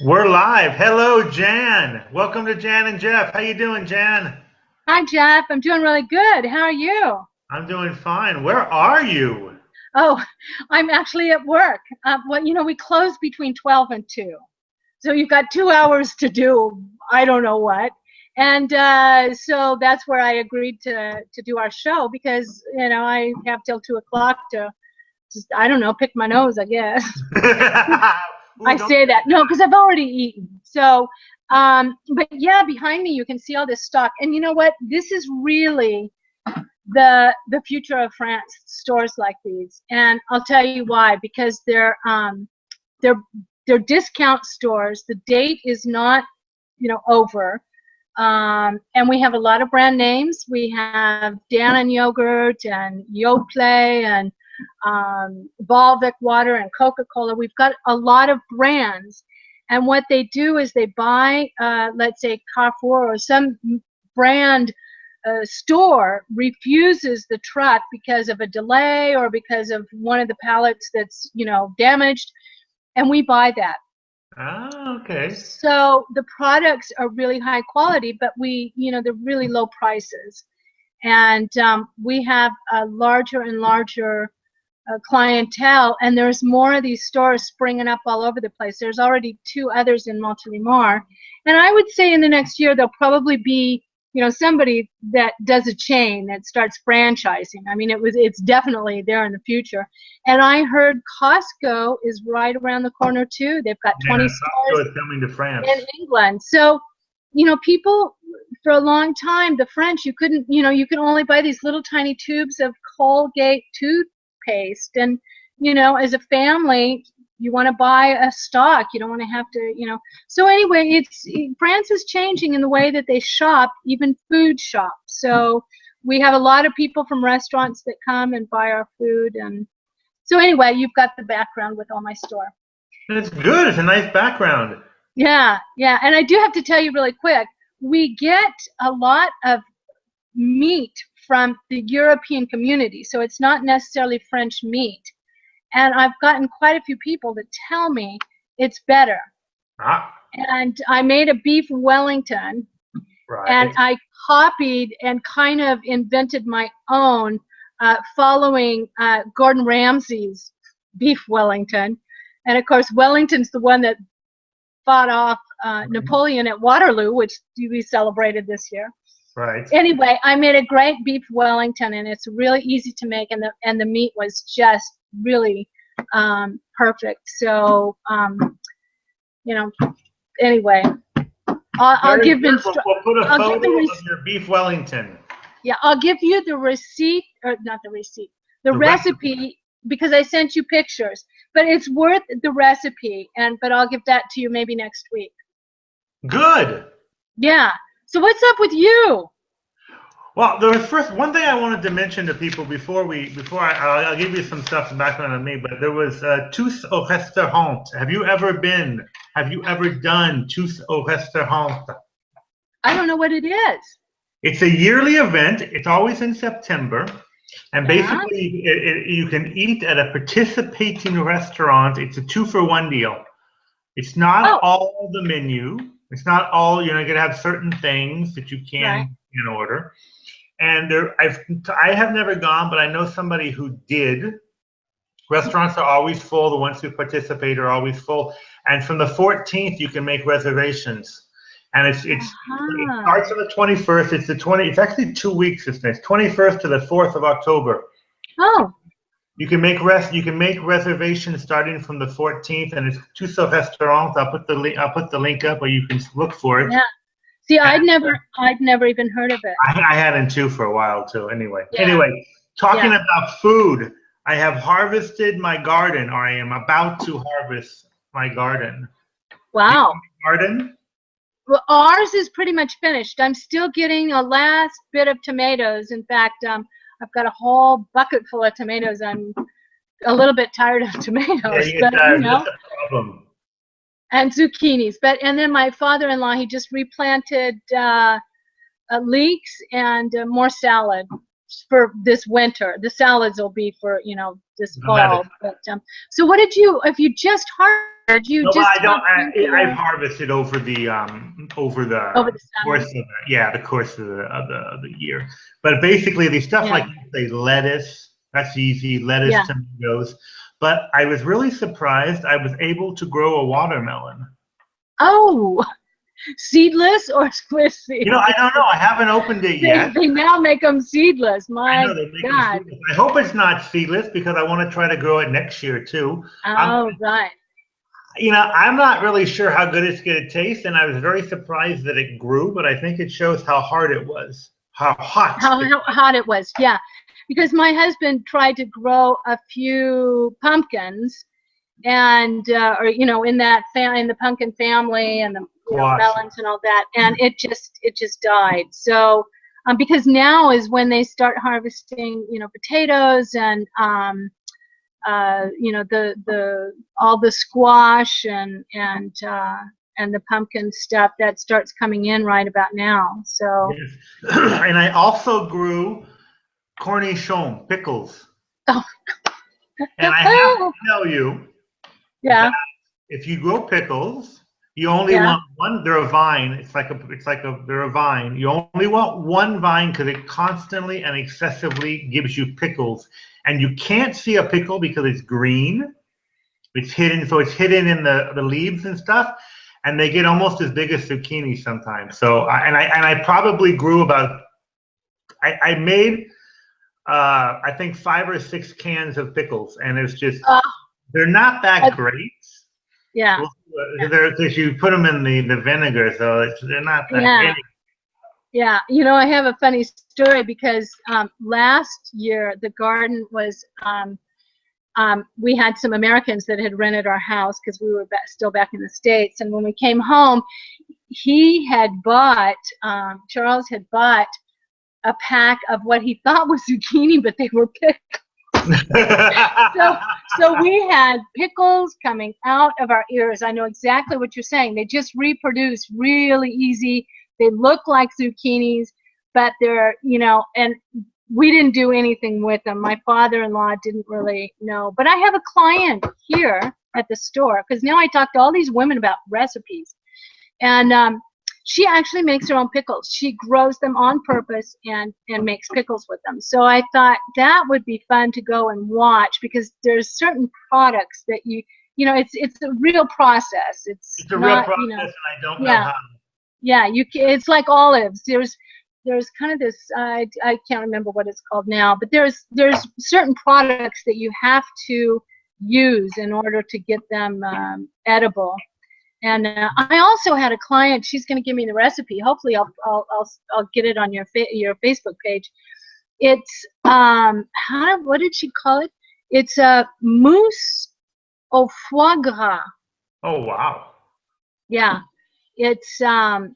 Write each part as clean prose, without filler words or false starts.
We're live. Hello, Jan. Welcome to Jan and Jeff. How you doing, Jan? Hi, Jeff. I'm doing really good. How are you? I'm doing fine. Where are you? Oh, I'm actually at work. We close between 12 and 2. So you've got 2 hours to do I don't know what. And so that's where I agreed to do our show because, I have till 2 o'clock to just, I don't know, pick my nose, I guess. Ooh, I don't say say that. No, because I've already eaten. So, but yeah, behind me, you can see all this stock. And you know what? This is really the future of France, stores like these, and I'll tell you why. Because they're they're discount stores. The date is not over, and we have a lot of brand names. We have Dannon yogurt and Yoplait and Volvic water and Coca-Cola. We've got a lot of brands, and what they do is they buy, let's say Carrefour or some brand store refuses the truck because of a delay or because of one of the pallets that's damaged, and we buy that. Ah, okay. So the products are really high quality, but they're really low prices, and we have a larger and larger clientele, and there's more of these stores springing up all over the place. There's already 2 others in Montélimar, and I would say in the next year there'll probably be somebody that does a chain that starts franchising. I mean, it's definitely there in the future. And I heard Costco is right around the corner too. They've got Yeah, 20 Costco stores is coming to France. in England. So people for a long time, the French, you can only buy these little tiny tubes of Colgate toothpaste, and as a family you want to buy a stock. You don't want to have to. So anyway, France is changing in the way that they shop, even food shop. So we have a lot of people from restaurants that come and buy our food. And so anyway, you've got the background with all my store. It's good. It's a nice background. Yeah, yeah. And I do have to tell you really quick, we get a lot of meat from the European community, so it's not necessarily French meat. And I've gotten quite a few people that tell me it's better. Ah, And I made a beef Wellington, and right. I copied and kind of invented my own, following Gordon Ramsay's beef Wellington. And of course, Wellington's the one that fought off Napoleon at Waterloo, which we celebrated this year. Right. Anyway, I made a great beef Wellington, and it's really easy to make, and the meat was just really perfect. So anyway, I'll Very give good. We'll put a I'll give photo the of your beef Wellington. yeah, I'll give you the receipt, or not the receipt, the The recipe. recipe, because I sent you pictures. But it's worth the recipe, but I'll give that to you maybe next week. Good. Yeah. So what's up with you? Well, there was first one thing I wanted to mention to people I'll give you some stuff, some background on me, but there was Tous au restaurant. Have you ever been? Have you ever done Tous au restaurant? I don't know what it is. It's a yearly event. It's always in September, and Yeah. basically you can eat at a participating restaurant. It's a 2-for-1 deal. It's not Oh, all the menu. It's not all, you're going to have certain things that you right. can order. And I have never gone, but I know somebody who did. Restaurants are always full. The ones who participate are always full. And from the 14th, you can make reservations. And it Uh-huh. starts on the 21st. It's actually 2 weeks. It's 21st to the 4th of October. Oh, You can make reservations starting from the 14th, and it's Tous au restaurant. I'll put the link up, or you can look for it. yeah. See, And I'd never even heard of it. I had in two for a while too. Yeah. Anyway, talking Yeah. about food, I have harvested my garden, or I am about to harvest my garden. Do you Wow. have a garden? Well, ours is pretty much finished. I'm still getting a last bit of tomatoes. In fact, I've got a whole bucket full of tomatoes. I'm a little bit tired of Yeah, tomatoes, you get but that. That's a problem. and zucchinis. And then my father-in-law, he just replanted leeks and more salad for this winter. The salads will be for this No matter. fall. But so what did you? If you just harvested You No, but just I don't. I've over harvested over the the course summer. of the course of the year. But basically, the stuff Yeah, like say lettuce, that's easy. Lettuce, yeah. tomatoes. But I was really surprised. I was able to grow a watermelon. Oh, seedless or with You know, I seeds? don't know. I haven't opened it They yet. they now make them seedless. I My know they make them God. seedless. I hope it's not seedless because I want to try to grow it next year too. I'm, Oh, right. I'm not really sure how good it's going to taste, and I was very surprised that it grew. But I think it shows how hard it was, how hot it How was. hot it was. Yeah, because my husband tried to grow a few pumpkins, and or in that in the pumpkin family, and the Squash. melons and all that, and it just died. So because now is when they start harvesting potatoes and the all the squash and the pumpkin stuff that starts coming in right about now. So Yes. And I also grew cornichon pickles, oh, and I have to tell you yeah, if you grow pickles, you only yeah, want one. They're a vine. They're a vine. You only want one vine because it constantly and excessively gives you pickles, and you can't see a pickle because it's green. It's hidden, so it's hidden in the leaves and stuff, and they get almost as big as zucchini sometimes. So I probably grew about. I made I think 5 or 6 cans of pickles, and it's just uh, they're not that great. yeah, Well, because you put them in the vinegar, so they're not that yeah. great. Yeah, I have a funny story because last year the garden was we had some Americans that had rented our house because we were still back in the States, and when we came home, he had bought Charles had bought a pack of what he thought was zucchini, but they were pickles. So we had pickles coming out of our ears. I know exactly what you're saying. They just reproduce really easy. They look like zucchinis, but they're, and we didn't do anything with them. My father-in-law didn't really know. But I have a client here at the store because now I talk to all these women about recipes. And she actually makes her own pickles. She grows them on purpose and makes pickles with them. So I thought that would be fun to go and watch because there's certain products that it's a real process. It's It's a real not, process, and I don't know yeah, how. yeah. It's like olives. There's kind of this I can't remember what it's called now, but there's certain products that you have to use in order to get them edible. And I also had a client. She's going to give me the recipe. Hopefully, I'll get it on your Facebook page. It's what did she call it? It's a mousse au foie gras. Oh wow! Yeah, it's a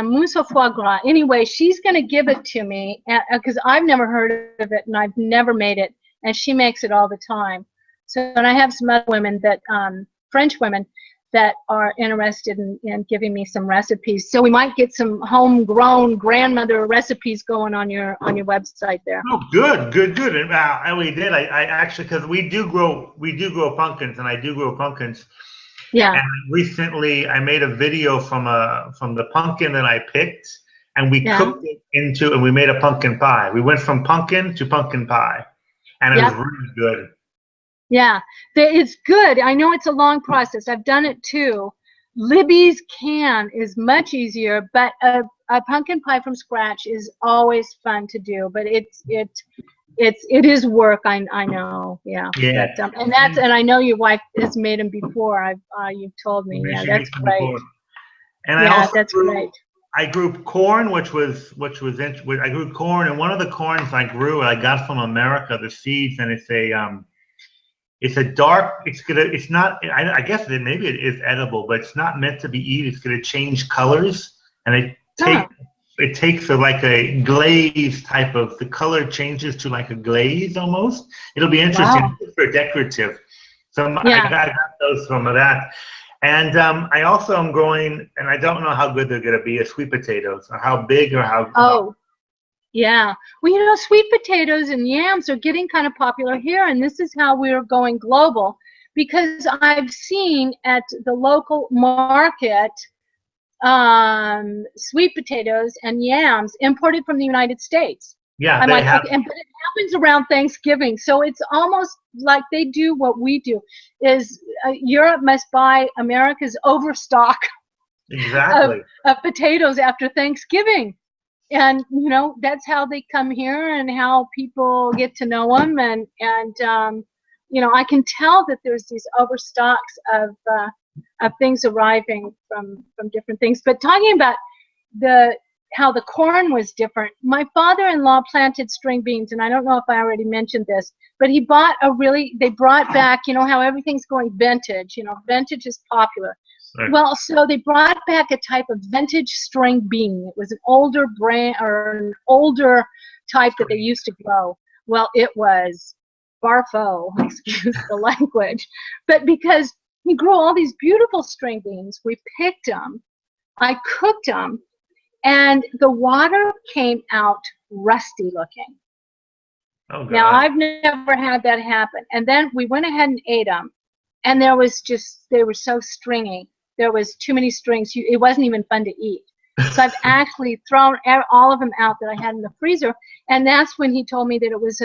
mousse au foie gras. Anyway, she's going to give it to me because I've never heard of it and I've never made it, and she makes it all the time. So, and I have some other women that French women that are interested in giving me some recipes. So we might get some homegrown grandmother recipes going on your website there. Oh, good. And we did. I actually because we do grow pumpkins, and I do grow pumpkins. Yeah. And recently, I made a video from the pumpkin that I picked, and we cooked it and we made a pumpkin pie. We went from pumpkin to pumpkin pie, and it was really good. Yeah, it's good. I know it's a long process. I've done it too. Libby's can is much easier, but a pumpkin pie from scratch is always fun to do. But it is work. I know. Yeah. Yeah. But, and I know your wife has made them before. You've told me. Yeah, that's great. And yeah, that's great. I grew corn, I grew corn, and one of the corns I grew, I got from America, the seeds, and it's a dark. It's not. I guess maybe it is edible, but it's not meant to be eaten. It's gonna change colors, and it takes like a glaze type of. The color changes to like a glaze almost. It'll be interesting. Wow. For decorative. So I got those from that, and I also am growing, and I don't know how good they're gonna be, sweet potatoes, or how big, or how. Oh. Yeah. Well, sweet potatoes and yams are getting kind of popular here, and this is how we're going global because I've seen at the local market sweet potatoes and yams imported from the United States. Yeah, I'm they like, have. okay, but it happens around Thanksgiving, so it's almost like they do what we do. Is Europe must buy America's overstock Exactly. of potatoes after Thanksgiving, and you know that's how they come here and how people get to know them, and you know I can tell that there's these overstocks of things arriving from different things. But talking about how the corn was different. My father-in-law planted string beans, and I don't know if I already mentioned this, but he bought they brought back, you know how everything's going vintage, you know, vintage is popular. Right. Well, so they brought back a type of vintage string bean. It was an older brand or an older type that they used to grow. Well, it was barfo, excuse the language, but because he grew all these beautiful string beans, we picked them, I cooked them, and the water came out rusty looking. Oh, God. Now, I've never had that happen. And then we went ahead and ate them, and they were so stringy. There was too many strings. It wasn't even fun to eat. So I've actually thrown all of them out that I had in the freezer, and that's when he told me that it was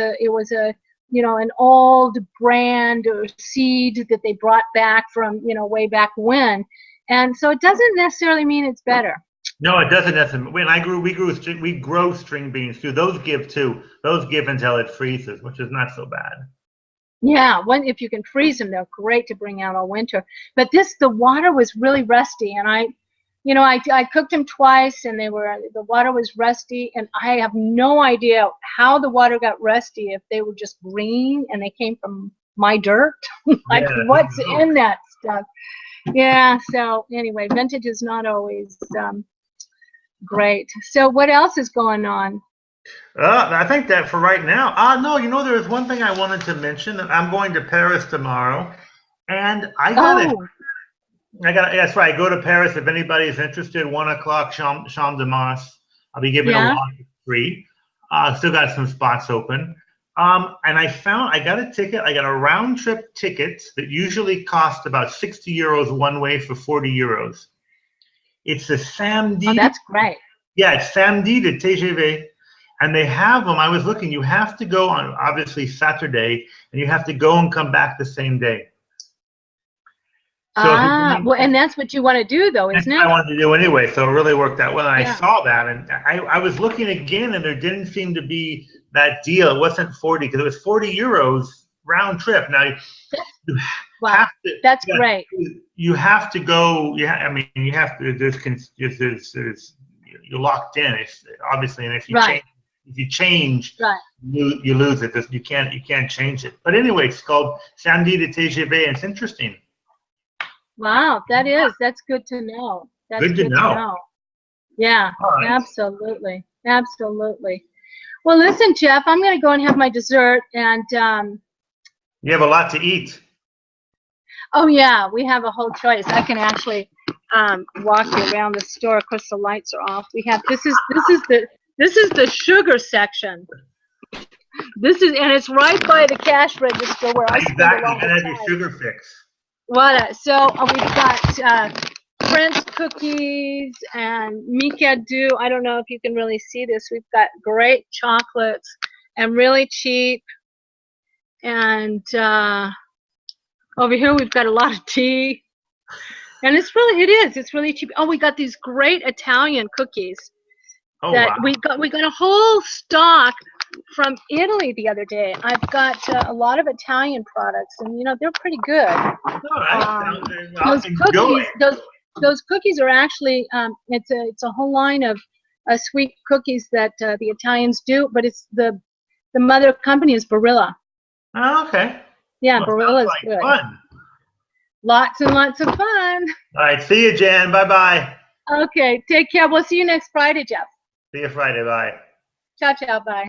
a you know, an old brand or seed that they brought back from, you know, way back when. And so it doesn't necessarily mean it's better. No, it doesn't necessarily. When we grow string beans too. Those give too. Those give until it freezes, which is not so bad. Yeah, if you can freeze them, they're great to bring out all winter. But the water was really rusty, and I cooked them twice, and the water was rusty, and I have no idea how the water got rusty. If they were just green and they came from my dirt, like Yeah, what's in that stuff? Yeah. So anyway, vintage is not always great. So what else is going on? I think that for right now. No, you know, there was one thing I wanted to mention. That I'm going to Paris tomorrow, and I got that's right. Go to Paris if anybody's interested. 1 o'clock, Champ de Mars. I'll be giving a walk for free. Still got some spots open. And I got a ticket. I got a round trip ticket that usually costs about 60 euros one way for 40 euros. It's a samedi. Oh, that's great. Yeah, it's samedi de TGV. And they have them. I was looking. You have to go on obviously Saturday, and you have to go and come back the same day. So well, and that's what you want to do, though, isn't it? I wanted to do anyway, so it really worked out well. And I saw that, and I was looking again, and there didn't seem to be that deal. It wasn't 40 because it was 40 euros round trip. Now, wow, that's great. You have to go. Yeah, I mean, you have to. You're locked in. Obviously, and if you change, you lose it. You can't change it. But anyway, it's called Samedi de TGV, and it's interesting. Wow, that's good to know. That's good to know. Yeah, right. Absolutely. Well, listen, Jeff, I'm going to go and have my dessert, and you have a lot to eat. Oh yeah, we have a whole choice. I can actually walk you around the store. Of course, the lights are off. We have this is the sugar section. And it's right by the cash register where I spend a lot of time. Exactly, and have your sugar fix. Voilà. So we've got French cookies and Mikado. I don't know if you can really see this. We've got great chocolates and really cheap. And over here we've got a lot of tea. And it's really cheap. Oh, we got these great Italian cookies. Oh, wow. We got a whole stock from Italy the other day. I've got a lot of Italian products, and you know they're pretty good. All right. Those cookies are actually it's a whole line of sweet cookies that the Italians do, but it's the mother company is Barilla. Oh, okay. Yeah, Barilla is good. Fun. Lots and lots of fun. All right. See you, Jan. Bye-bye. Okay. Take care. We'll see you next Friday, Jeff. See you Friday. Bye. Ciao, ciao. Bye.